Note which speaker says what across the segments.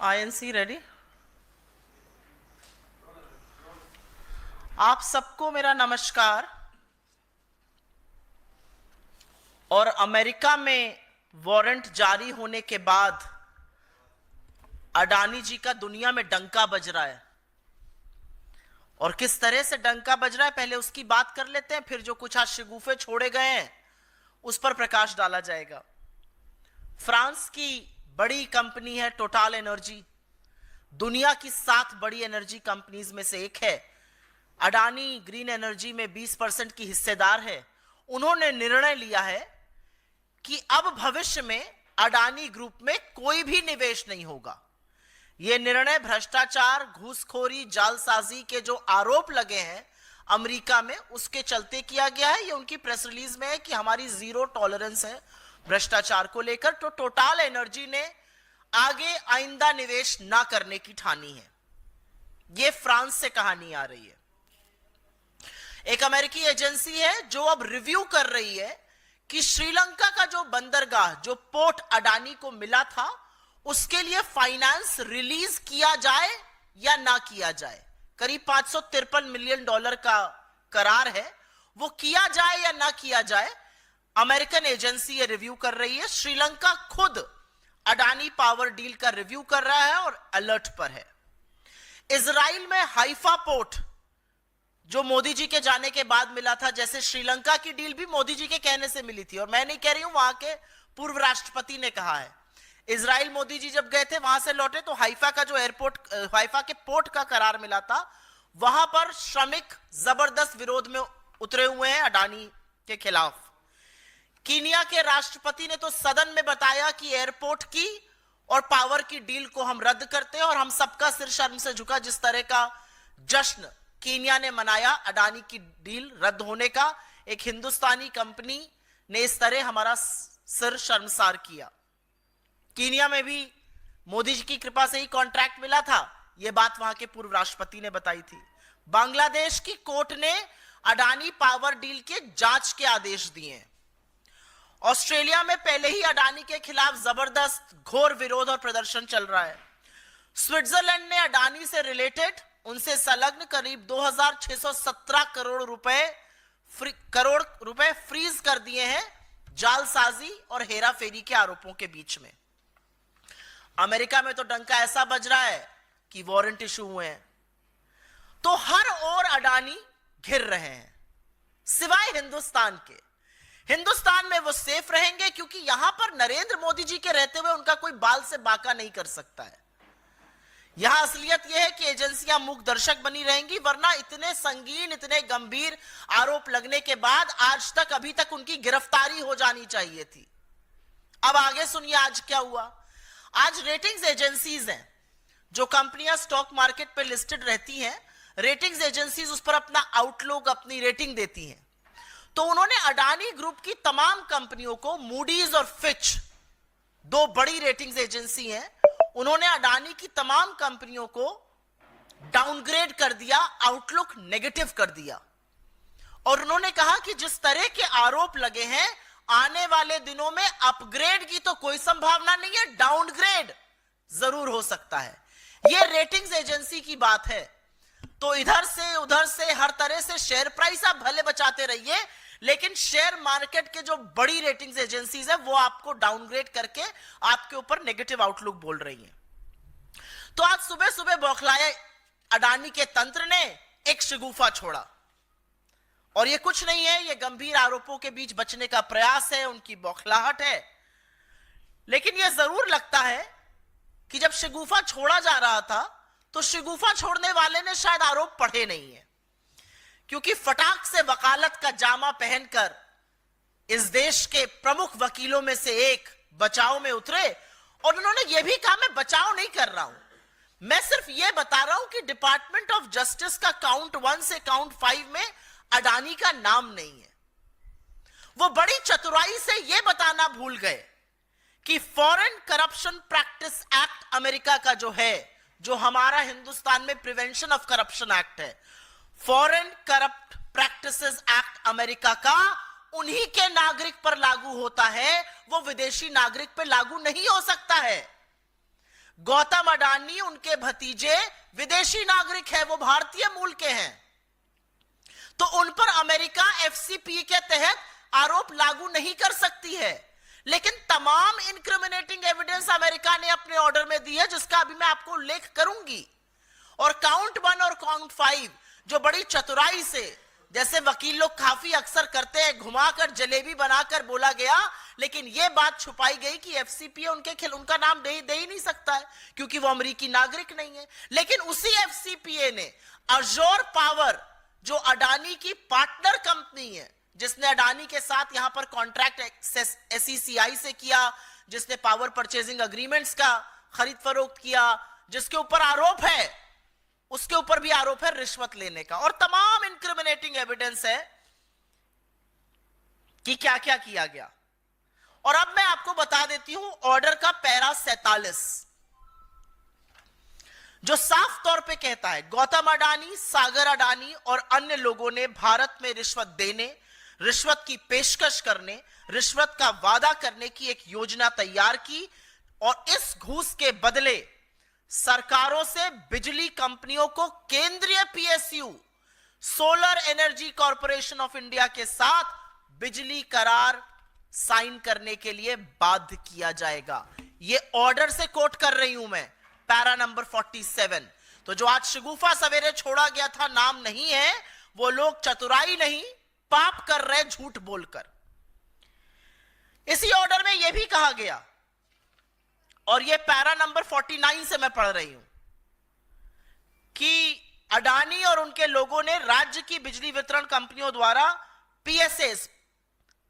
Speaker 1: INC ready. आप सबको मेरा नमस्कार। और अमेरिका में वारंट जारी होने के बाद अडानी जी का दुनिया में डंका बज रहा है। और किस तरह से डंका बज रहा है पहले उसकी बात कर लेते हैं, फिर जो कुछ आज शगुफे छोड़े गए हैं उस पर प्रकाश डाला जाएगा। फ्रांस की बड़ी कंपनी है टोटल एनर्जी, दुनिया की 7 बड़ी एनर्जी कंपनीज में से एक है। अडानी ग्रीन एनर्जी में 20% की हिस्सेदार है। उन्होंने निर्णय लिया है कि अब भविष्य में अडानी ग्रुप में कोई भी निवेश नहीं होगा। यह निर्णय भ्रष्टाचार, घूसखोरी, जालसाजी के जो आरोप लगे हैं अमेरिका में, उसके चलते किया गया है। ये उनकी प्रेस रिलीज में है कि हमारी जीरो टॉलरेंस है भ्रष्टाचार को लेकर। तो टोटल एनर्जी ने आगे आइंदा निवेश ना करने की ठानी है। यह फ्रांस से कहानी आ रही है। एक अमेरिकी एजेंसी है जो अब रिव्यू कर रही है कि श्रीलंका का जो बंदरगाह, जो पोर्ट अडानी को मिला था, उसके लिए फाइनेंस रिलीज किया जाए या ना किया जाए। करीब $553 मिलियन का करार है, वो किया जाए या ना किया जाए। अमेरिकन एजेंसी ये रिव्यू कर रही है। श्रीलंका खुद अडानी पावर डील का रिव्यू कर रहा है और अलर्ट पर है। इजराइल में हाइफा पोर्ट जो मोदी जी के जाने के बाद मिला था, जैसे श्रीलंका की डील भी मोदी जी के कहने से मिली थी, और मैं नहीं कह रही हूं, वहां के पूर्व राष्ट्रपति ने कहा है। इजराइल मोदी जी जब गए थे, वहां से लौटे तो हाइफा का जो एयरपोर्ट, हाइफा के पोर्ट का करार मिला था, वहां पर श्रमिक जबरदस्त विरोध में उतरे हुए हैं अडानी के खिलाफ। कीनिया के राष्ट्रपति ने तो सदन में बताया कि एयरपोर्ट की और पावर की डील को हम रद्द करते हैं, और हम सबका सिर शर्म से झुका। जिस तरह का जश्न कीनिया ने मनाया अडानी की डील रद्द होने का, एक हिंदुस्तानी कंपनी ने इस तरह हमारा सिर शर्मसार किया। कीनिया में भी मोदी जी की कृपा से ही कॉन्ट्रैक्ट मिला था, यह बात वहां के पूर्व राष्ट्रपति ने बताई थी। बांग्लादेश की कोर्ट ने अडानी पावर डील के जांच के आदेश दिए हैं। ऑस्ट्रेलिया में पहले ही अडानी के खिलाफ जबरदस्त घोर विरोध और प्रदर्शन चल रहा है। स्विट्जरलैंड ने अडानी से रिलेटेड, उनसे संलग्न करीब 2617 करोड़ रुपए फ्रीज कर दिए हैं जालसाजी और हेराफेरी के आरोपों के बीच में। अमेरिका में तो डंका ऐसा बज रहा है कि वारंट इशू हुए हैं। तो हर ओर अडानी घिर रहे हैं, सिवाय हिंदुस्तान के। हिंदुस्तान में वो सेफ रहेंगे क्योंकि यहां पर नरेंद्र मोदी जी के रहते हुए उनका कोई बाल से बाका नहीं कर सकता है। यहां असलियत यह है कि एजेंसियां मूक दर्शक बनी रहेंगी, वरना इतने संगीन, इतने गंभीर आरोप लगने के बाद आज तक, अभी तक उनकी गिरफ्तारी हो जानी चाहिए थी। अब आगे सुनिए आज क्या हुआ। आज रेटिंग्स एजेंसीज हैं, जो कंपनियां स्टॉक मार्केट पे लिस्टेड रहती हैं, रेटिंग्स एजेंसीज उस पर अपना आउटलुक, अपनी रेटिंग देती हैं। तो उन्होंने अडानी ग्रुप की तमाम कंपनियों को, मूडीज और फिच, 2 बड़ी रेटिंग्स एजेंसी हैं, उन्होंने अडानी की तमाम कंपनियों को डाउनग्रेड कर दिया, आउटलुक नेगेटिव कर दिया। और उन्होंने कहा कि जिस तरह के आरोप लगे हैं, आने वाले दिनों में अपग्रेड की तो कोई संभावना नहीं है, डाउनग्रेड जरूर हो सकता है। यह रेटिंग्स एजेंसी की बात है। तो इधर से उधर से हर तरह से शेयर प्राइस आप भले बचाते रहिए, लेकिन शेयर मार्केट के जो बड़ी रेटिंग्स एजेंसीज है वो आपको डाउनग्रेड करके आपके ऊपर नेगेटिव आउटलुक बोल रही है। तो आज सुबह सुबह बौखलाए अडानी के तंत्र ने एक शगुफा छोड़ा, और ये कुछ नहीं है, ये गंभीर आरोपों के बीच बचने का प्रयास है, उनकी बौखलाहट है। लेकिन यह जरूर लगता है कि जब शगुफा छोड़ा जा रहा था तो शगुफा छोड़ने वाले ने शायद आरोप पढ़े नहीं है, क्योंकि फटाक से वकालत का जामा पहनकर इस देश के प्रमुख वकीलों में से एक बचाव में उतरे, और उन्होंने यह भी कहा मैं बचाव नहीं कर रहा हूं, मैं सिर्फ यह बता रहा हूं कि डिपार्टमेंट ऑफ जस्टिस का काउंट 1 से काउंट 5 में अडानी का नाम नहीं है। वो बड़ी चतुराई से यह बताना भूल गए कि foreign corruption practice act America का जो है, जो हमारा हिंदुस्तान में प्रिवेंशन ऑफ करप्शन एक्ट है, foreign corrupt practices act America का उन्हीं के नागरिक पर लागू होता है, वो विदेशी नागरिक पर लागू नहीं हो सकता है। गौतम अडानी, उनके भतीजे विदेशी नागरिक है, वो भारतीय मूल के हैं, तो उन पर अमेरिका एफसीपीए के तहत आरोप लागू नहीं कर सकती है। लेकिन तमाम इनक्रिमिनेटिंग एविडेंस अमेरिका ने अपने ऑर्डर में दी है, जिसका अभी मैं आपको उल्लेख करूंगी। और काउंट 1 और काउंट 5 जो बड़ी चतुराई से, जैसे वकील लोग काफी अक्सर करते हैं, घुमाकर जलेबी बनाकर बोला गया, लेकिन यह बात छुपाई गई कि एफसीपीए उनका नाम दे ही नहीं सकता है, क्योंकि वो अमेरिकी नागरिक नहीं है। लेकिन उसी एफसीपीए ने अजोर पावर, जो अडानी की पार्टनर कंपनी है, जिसने अडानी के साथ यहां पर कॉन्ट्रैक्ट एसईसीआई से किया, जिसने पावर परचेजिंग एग्रीमेंट्स का खरीद फरोख्त किया, जिसके ऊपर आरोप है, उसके ऊपर भी आरोप है रिश्वत लेने का। और तमाम इनक्रिमिनेटिंग एविडेंस है कि क्या क्या किया गया। और अब मैं आपको बता देती हूं ऑर्डर का पैरा 47, जो साफ तौर पे कहता है गौतम अडानी, सागर अडानी और अन्य लोगों ने भारत में रिश्वत देने, रिश्वत की पेशकश करने, रिश्वत का वादा करने की एक योजना तैयार की, और इस घूस के बदले सरकारों से बिजली कंपनियों को केंद्रीय PSU solar energy corporation of India के साथ बिजली करार साइन करने के लिए बाध्य किया जाएगा। यह ऑर्डर से कोट कर रही हूं मैं, पैरा नंबर 47। तो जो आज शगुफा सवेरे छोड़ा गया था, नाम नहीं है, वो लोग चतुराई नहीं, पाप कर रहे झूठ बोलकर। इसी ऑर्डर में यह भी कहा गया, और यह पैरा नंबर 49 से मैं पढ़ रही हूं, कि अडानी और उनके लोगों ने राज्य की बिजली वितरण कंपनियों द्वारा पीएसएस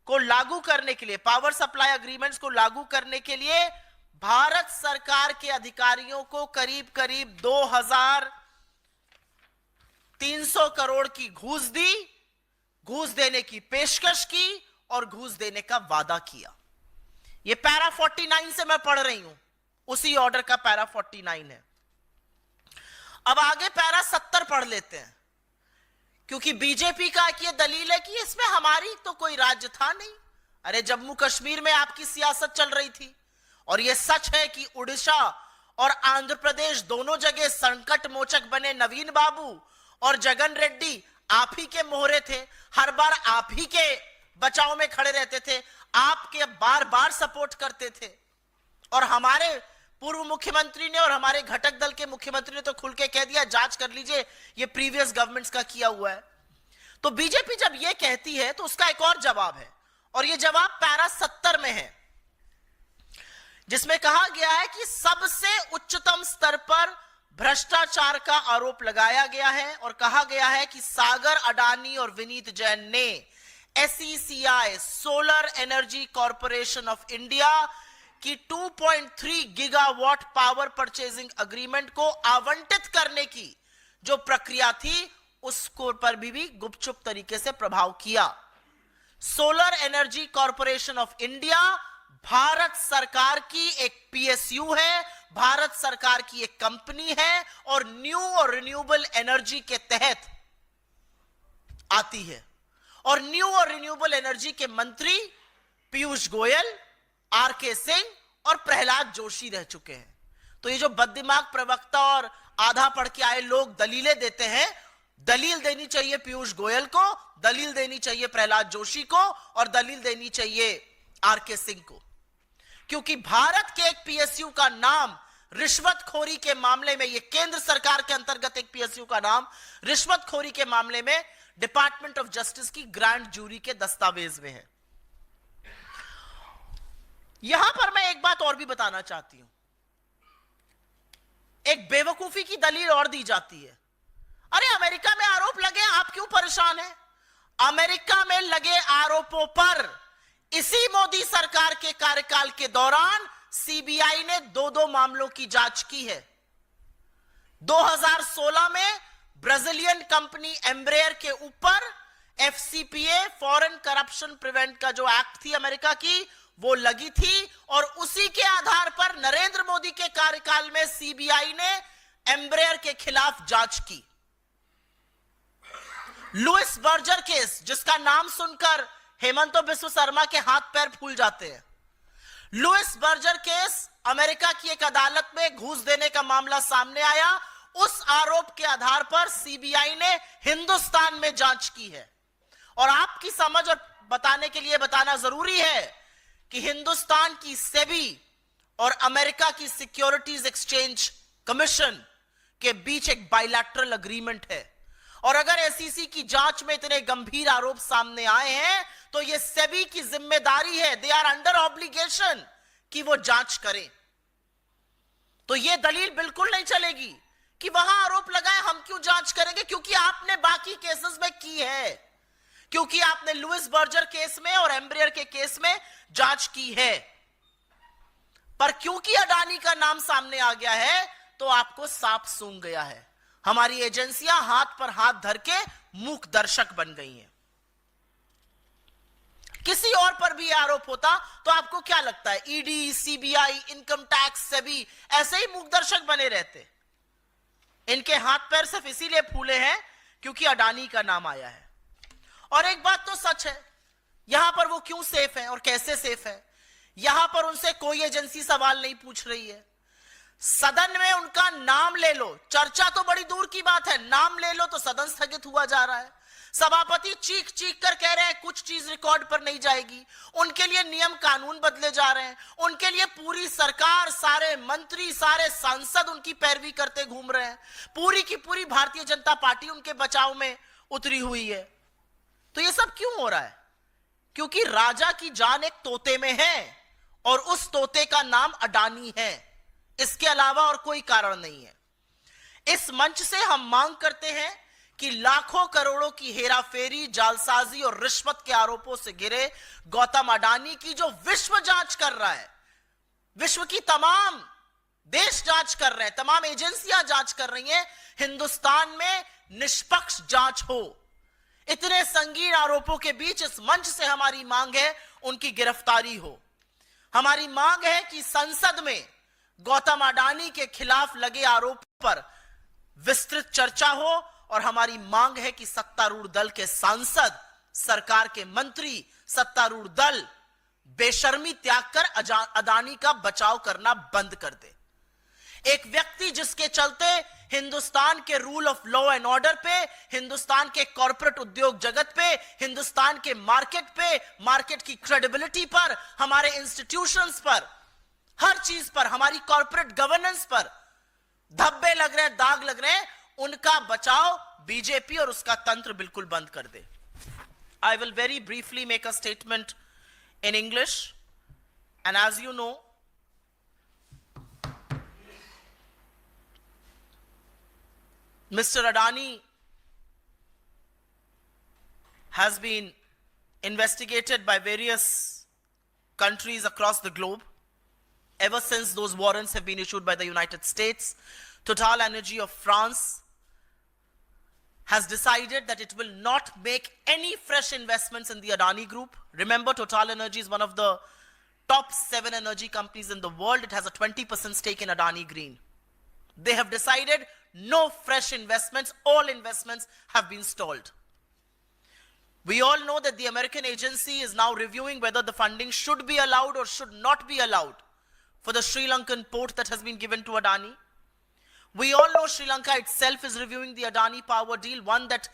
Speaker 1: को लागू करने के लिए, पावर सप्लाई एग्रीमेंट्स को लागू करने के लिए भारत सरकार के अधिकारियों को करीब करीब 2300 करोड़ की घूस दी, घूस देने की पेशकश की और घूस देने का वादा किया। यह पैरा 49 से मैं पढ़ रही हूं, उसी ऑर्डर का पैरा 49 है। अब आगे पैरा 70 पढ़ लेते हैं, क्योंकि बीजेपी का यह दलील है कि इसमें हमारी तो कोई राज्य था नहीं। अरे जम्मू कश्मीर में आपकी सियासत चल रही थी, और यह सच है कि उड़ीसा और आंध्र प्रदेश दोनों जगह संकट मोचक बने नवीन बाबू और जगन रेड्डी आप ही के मोहरे थे, हर बार आप ही के बचाव में खड़े रहते थे, आपके बार बार सपोर्ट करते थे। और हमारे पूर्व मुख्यमंत्री ने और हमारे घटक दल के मुख्यमंत्री ने तो खुल के कह दिया, जांच कर लीजिए, ये प्रीवियस गवर्नमेंट्स का किया हुआ है। तो बीजेपी जब ये कहती है तो उसका एक और जवाब है, और ये जवाब पैरा 70 में है, जिसमें कहा गया है कि सबसे उच्चतम स्तर पर भ्रष्टाचार का आरोप लगाया गया है, और कहा गया है कि सागर अडानी और विनीत जैन ने SECI solar energy corporation of India की 2.3 गीगावाट पावर परचेजिंग एग्रीमेंट को आवंटित करने की जो प्रक्रिया थी, उसको पर भी गुपचुप तरीके से प्रभाव किया। Solar energy corporation of India Bharat सरकार की एक पीएसयू है, भारत सरकार की एक कंपनी है, और न्यू और रिन्यूएबल एनर्जी के तहत आती है। और न्यू और रिन्यूएबल एनर्जी के मंत्री पीयूष गोयल, आरके सिंह और प्रहलाद जोशी रह चुके हैं। तो ये जो बददिमाग प्रवक्ता और आधा पढ़ के आए लोग दलीलें देते हैं, दलील देनी चाहिए पीयूष गोयल को, दलील देनी चाहिए प्रहलाद जोशी को, और दलील देनी चाहिए आरके सिंह को, क्योंकि भारत के एक पीएसयू का नाम रिश्वतखोरी के मामले में, यह केंद्र सरकार के अंतर्गत एक पीएसयू का नाम रिश्वतखोरी के मामले में डिपार्टमेंट ऑफ जस्टिस की ग्रैंड जूरी के दस्तावेज में है। यहां पर मैं एक बात और भी बताना चाहती हूं, एक बेवकूफी की दलील और दी जाती है, अरे अमेरिका में आरोप लगे, आप क्यों परेशान हैं? अमेरिका में लगे आरोपों पर इसी मोदी सरकार के कार्यकाल के दौरान सीबीआई ने 2 मामलों की जांच की है। 2016 में ब्राजीलियन कंपनी एम्ब्रेयर के ऊपर एफसीपीए, फॉरेन करप्शन प्रिवेंट का जो एक्ट थी अमेरिका की, वो लगी थी, और उसी के आधार पर नरेंद्र मोदी के कार्यकाल में सीबीआई ने एम्ब्रेयर के खिलाफ जांच की। लुइस बर्जर केस, जिसका नाम सुनकर हेमंत बिस्व शर्मा के हाथ पैर फूल जाते हैं, लुइस बर्जर केस अमेरिका की एक अदालत में घूस देने का मामला सामने आया, उस आरोप के आधार पर सीबीआई ने हिंदुस्तान में जांच की है। और आपकी समझ और बताने के लिए बताना जरूरी है कि हिंदुस्तान की सेबी और अमेरिका की सिक्योरिटीज एक्सचेंज कमीशन के बीच एक बायलैटरल एग्रीमेंट है। और अगर एसईसी की जांच में इतने गंभीर आरोप सामने आए हैं तो यह सेबी की जिम्मेदारी है, दे आर अंडर ऑब्लिगेशन कि वो जांच करें। तो यह दलील बिल्कुल नहीं चलेगी कि वहां आरोप लगाए हम क्यों जांच करेंगे, क्योंकि आपने बाकी केसेस में की है, क्योंकि आपने लुइस बर्जर केस में और एम्ब्रियर के केस में जांच की है। पर क्योंकि अडानी का नाम सामने आ गया है तो आपको सांप सूंघ गया है। हमारी एजेंसियां हाथ पर हाथ धर के मूक दर्शक बन गई हैं। किसी और पर भी आरोप होता तो आपको क्या लगता है, ED, CBI, income tax, SEBI ऐसे ही मूक दर्शक बने रहते। इनके हाथ पैर सिर्फ इसीलिए फूले हैं क्योंकि अडानी का नाम आया है। और एक बात तो सच है, यहां पर वो क्यों सेफ है और कैसे सेफ है, यहां पर उनसे कोई एजेंसी सवाल नहीं पूछ रही है। सदन में उनका नाम ले लो, चर्चा तो बड़ी दूर की बात है, नाम ले लो तो सदन स्थगित हुआ जा रहा है। सभापति चीख चीख कर कह रहे हैं कुछ चीज रिकॉर्ड पर नहीं जाएगी। उनके लिए नियम कानून बदले जा रहे हैं, उनके लिए पूरी सरकार, सारे मंत्री, सारे सांसद उनकी पैरवी करते घूम रहे हैं। पूरी की पूरी भारतीय जनता पार्टी उनके बचाव में उतरी हुई है। तो ये सब क्यों हो रहा है? क्योंकि राजा की जान एक तोते में है और उस तोते का नाम अडानी है। इसके अलावा और कोई कारण नहीं है। इस मंच से हम मांग करते हैं कि लाखों करोड़ों की हेराफेरी, जालसाजी और रिश्वत के आरोपों से घिरे गौतम अडानी की जो विश्व जांच कर रहा है, विश्व की तमाम देश जांच कर रहे हैं, तमाम एजेंसियां जांच कर रही हैं, हिंदुस्तान में निष्पक्ष जांच हो। इतने संगीन आरोपों के बीच इस मंच से हमारी मांग है उनकी गिरफ्तारी हो। हमारी मांग है कि संसद में गौतम अडानी के खिलाफ लगे आरोप पर विस्तृत चर्चा हो। और हमारी मांग है कि सत्तारूढ़ दल के सांसद, सरकार के मंत्री, सत्तारूढ़ दल बेशर्मी त्याग कर अडानी का बचाव करना बंद कर दे। एक व्यक्ति जिसके चलते हिंदुस्तान के rule of law and order पे, हिंदुस्तान के कॉर्पोरेट उद्योग जगत पे, हिंदुस्तान के मार्केट पे, मार्केट की क्रेडिबिलिटी पर, हमारे इंस्टीट्यूशंस पर, हर चीज पर, हमारी कॉर्पोरेट गवर्नेंस पर धब्बे लग रहे हैं, दाग लग रहे हैं, उनका बचाव बीजेपी और उसका तंत्र बिल्कुल बंद कर दे। I will very briefly make a statement in English, and as you know, Mr. Adani has been investigated by various countries across the globe ever since those warrants have been issued by the United States. Total Energy of France has decided that it will not make any fresh investments in the Adani Group. Remember, Total Energy is one of the top 7 energy companies in the world. It has a 20% stake in Adani Green. They have decided no fresh investments. All investments have been stalled. We all know that the American agency is now reviewing whether the funding should be allowed or should not be allowed for the Sri Lankan port that has been given to Adani. We all know Sri Lanka itself is reviewing the Adani power deal, one that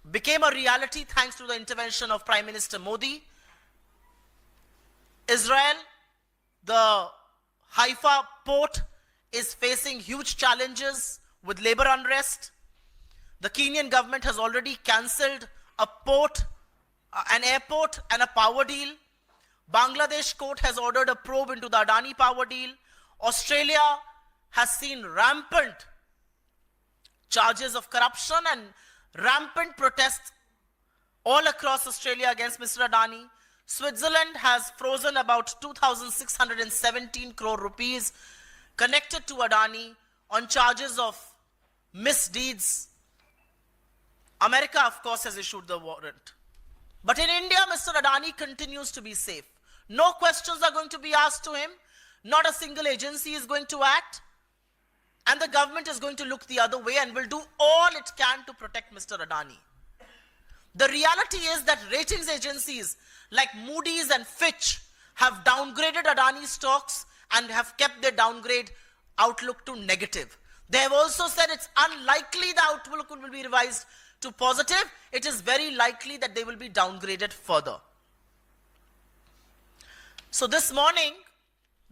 Speaker 1: became a reality thanks to the intervention of Prime Minister Modi. Israel, the Haifa port is facing huge challenges with labor unrest. The Kenyan government has already cancelled a port, an airport and a power deal. Bangladesh court has ordered a probe into the Adani power deal. Australia has seen rampant charges of corruption and rampant protests all across Australia against Mr. Adani. Switzerland has frozen about 2,617 crore rupees connected to Adani on charges of misdeeds. America, of course, has issued the warrant. But in India, Mr. Adani continues to be safe. No questions are going to be asked to him. Not a single agency is going to act. And the government is going to look the other way and will do all it can to protect Mr. Adani. The reality is that ratings agencies like Moody's and Fitch have downgraded Adani stocks and have kept their downgrade outlook to negative. They have also said it's unlikely the outlook will be revised to positive. It is very likely that they will be downgraded further. So this morning,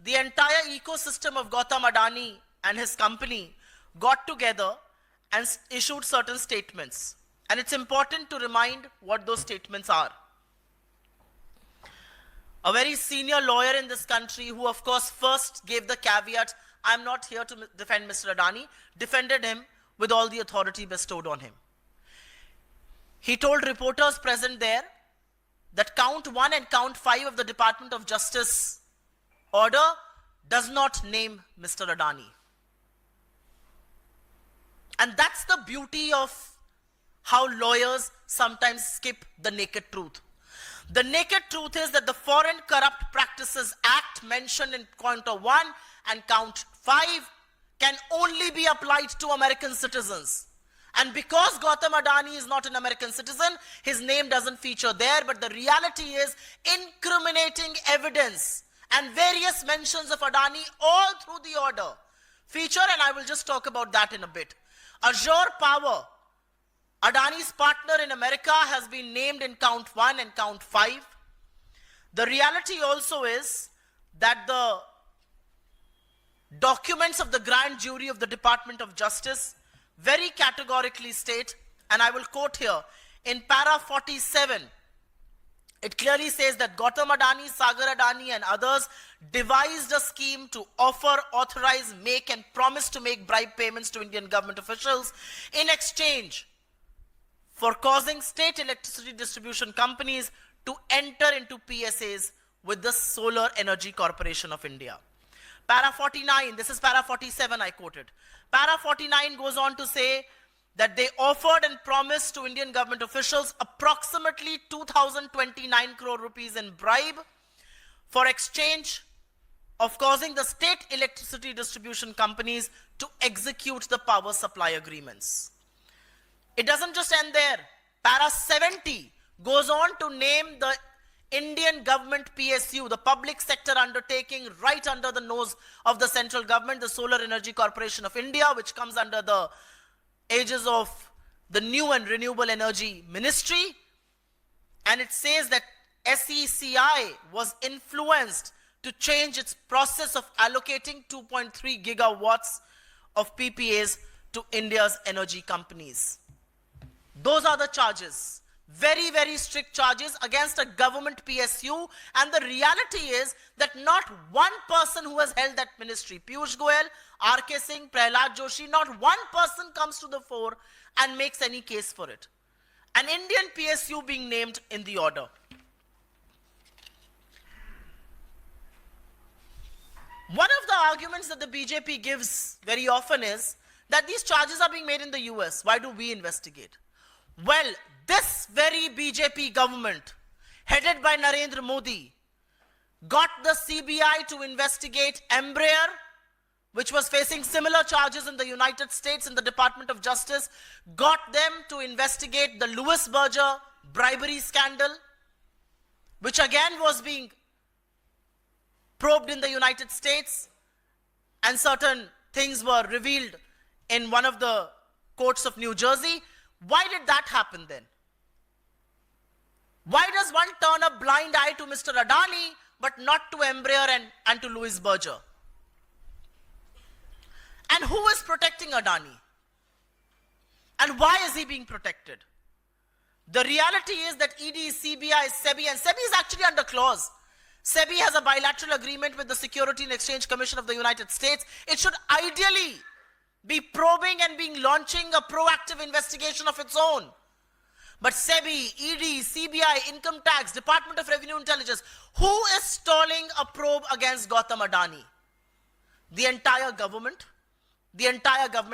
Speaker 1: the entire ecosystem of Gautam Adani and his company got together and issued certain statements. And it's important to remind what those statements are. A very senior lawyer in this country, who of course first gave the caveat, I'm not here to defend Mr. Adani, defended him with all the authority bestowed on him. He told reporters present there that count 1 and count 5 of the Department of Justice order does not name Mr. Adani. And that's the beauty of how lawyers sometimes skip the naked truth. The naked truth is that the Foreign Corrupt Practices Act mentioned in count 1 and count 5 can only be applied to American citizens. And because Gautam Adani is not an American citizen, his name doesn't feature there, but the reality is incriminating evidence and various mentions of Adani all through the order feature, and I will just talk about that in a bit. Azure Power, Adani's partner in America, has been named in count 1 and count 5. The reality also is that the documents of the grand jury of the Department of Justice very categorically state, and I will quote here, in para 47, it clearly says that Gautam Adani, Sagar Adani and others devised a scheme to offer, authorize, make and promise to make bribe payments to Indian government officials in exchange for causing state electricity distribution companies to enter into PSAs with the Solar Energy Corporation of India. Para 49, this is para 47 I quoted. Para 49 goes on to say that they offered and promised to Indian government officials approximately 2,029 crore rupees in bribe for exchange of causing the state electricity distribution companies to execute the power supply agreements. It doesn't just end there. Para 70 goes on to name the Indian government PSU, the public sector undertaking right under the nose of the central government, the Solar Energy Corporation of India, which comes under the aegis of the new and renewable energy ministry. And it says that SECI was influenced to change its process of allocating 2.3 gigawatts of PPAs to India's energy companies. Those are the charges. Very, very strict charges against a government PSU, and the reality is that not one person who has held that ministry, Piyush Goyal, R.K. Singh, Prahlad Joshi, not one person comes to the fore and makes any case for it. An Indian PSU being named in the order. One of the arguments that the BJP gives very often is that these charges are being made in the US. Why do we investigate? Well, this very BJP government, headed by Narendra Modi, got the CBI to investigate Embraer, which was facing similar charges in the United States in the Department of Justice, got them to investigate the Louis Berger bribery scandal, which again was being probed in the United States, and certain things were revealed in one of the courts of New Jersey. Why did that happen then? Why does one turn a blind eye to Mr. Adani but not to Embraer and to Louis Berger? And who is protecting Adani? And why is he being protected? The reality is that ED, CBI, SEBI, and SEBI is actually under clause. SEBI has a bilateral agreement with the Security and Exchange Commission of the United States. It should ideally be probing and being launching a proactive investigation of its own. But SEBI, ED, CBI, Income Tax, Department of Revenue Intelligence, who is stalling a probe against Gautam Adani? The entire government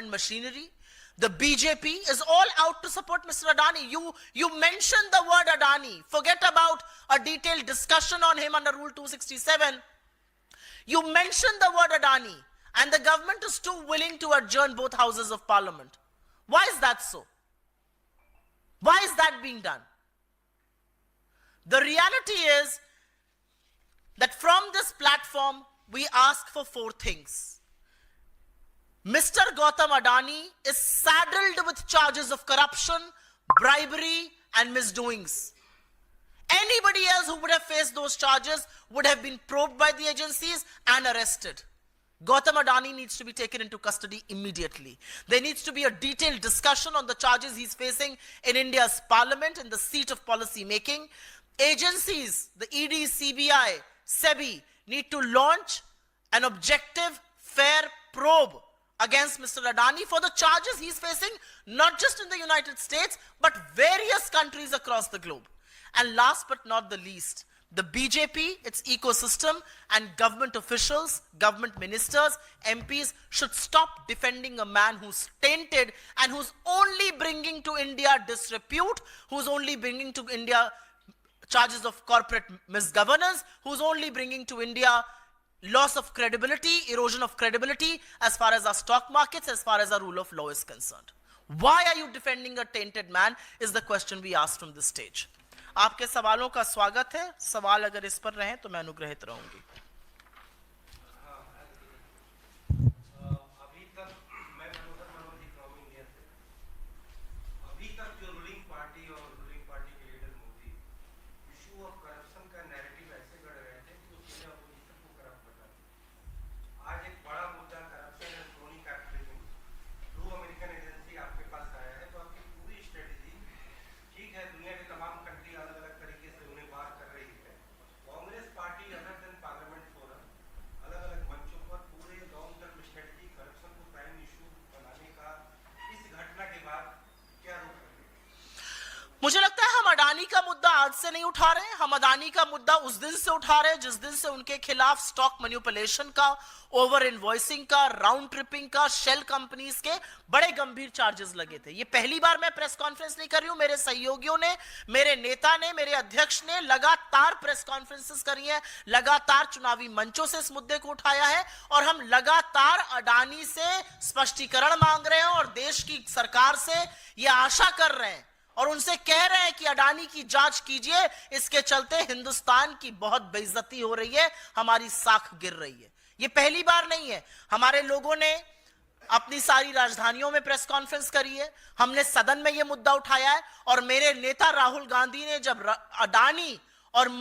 Speaker 1: machinery. The BJP is all out to support Mr. Adani. You mentioned the word Adani. Forget about a detailed discussion on him under Rule 267. You mentioned the word Adani, and the government is too willing to adjourn both houses of parliament. Why is that so? Why is that being done? The reality is, that from this platform we ask for 4 things. Mr. Gautam Adani is saddled with charges of corruption, bribery, and misdoings. Anybody else who would have faced those charges would have been probed by the agencies and arrested. Gautam Adani needs to be taken into custody immediately. There needs to be a detailed discussion on the charges he's facing in India's parliament, in the seat of policy making. Agencies, the ED, CBI, SEBI, need to launch an objective, fair probe against Mr. Adani for the charges he's facing, not just in the United States, but various countries across the globe. And last but not the least, the BJP, its ecosystem, and government officials, government ministers, MPs should stop defending a man who's tainted and who's only bringing to India disrepute, who's only bringing to India charges of corporate misgovernance, who's only bringing to India loss of credibility, erosion of credibility as far as our stock markets, as far as our rule of law is concerned. Why are you defending a tainted man is the question we asked from this stage. आपके सवालों का स्वागत है. सवाल अगर इस पर रहे तो मैं अनुग्रहित रहूंगी.
Speaker 2: अभी तक मैं मनोज फ्रॉम इंडिया से अभी तक जो रूलिंग पार्टी और रूलिंग पार्टी के leader Modi issue of corruption का नैरेटिव ऐसे गढ़ रहे थे कि उसने अपोजिशन को करप्ट कर दिया. आज एक बड़ा मुद्दा corruption and crony capitalism through American agency आपके पास आया है, तो आपकी पूरी स्ट्रेटेजी ठीक है. दुनिया के तमाम कंट्री अलग अलग तरीके से उन्हें बात कर रही है. Congress party other than parliament forum अलग अलग मंचों पर पूरे लॉन्ग टर्म स्ट्रेटेजी करप्शन को प्राइम इशू बनाने का इस घटना के बाद क्या रुख है?
Speaker 1: मुझे लगता है हम अडानी का मुद्दा आज से नहीं उठा रहे हैं. हम अडानी का मुद्दा उस दिन से उठा रहे हैं जिस दिन से उनके खिलाफ स्टॉक मैनिपुलेशन का, ओवर इनवॉइसिंग का, राउंड ट्रिपिंग का, शेल कंपनीज के बड़े गंभीर चार्जेस लगे थे. ये पहली बार मैं प्रेस कॉन्फ्रेंस नहीं कर रही हूं. मेरे सहयोगियों ने, मेरे नेता ने, मेरे अध्यक्ष ने लगातार प्रेस कॉन्फ्रेंसेस करी है, लगातार चुनावी मंचों से इस मुद्दे को उठाया है और हम लगातार अडानी से स्पष्टीकरण मांग रहे हैं और देश की सरकार से यह आशा कर रहे हैं और उनसे कह रहे हैं कि अडानी की जांच कीजिए. इसके चलते हिंदुस्तान की बहुत बेइज्जती हो रही है, हमारी साख गिर रही है. ये पहली बार नहीं है. हमारे लोगों ने अपनी सारी राजधानियों में प्रेस कॉन्फ्रेंस करी है, हमने सदन में यह मुद्दा उठाया है और मेरे नेता राहुल गांधी ने जब अडानी और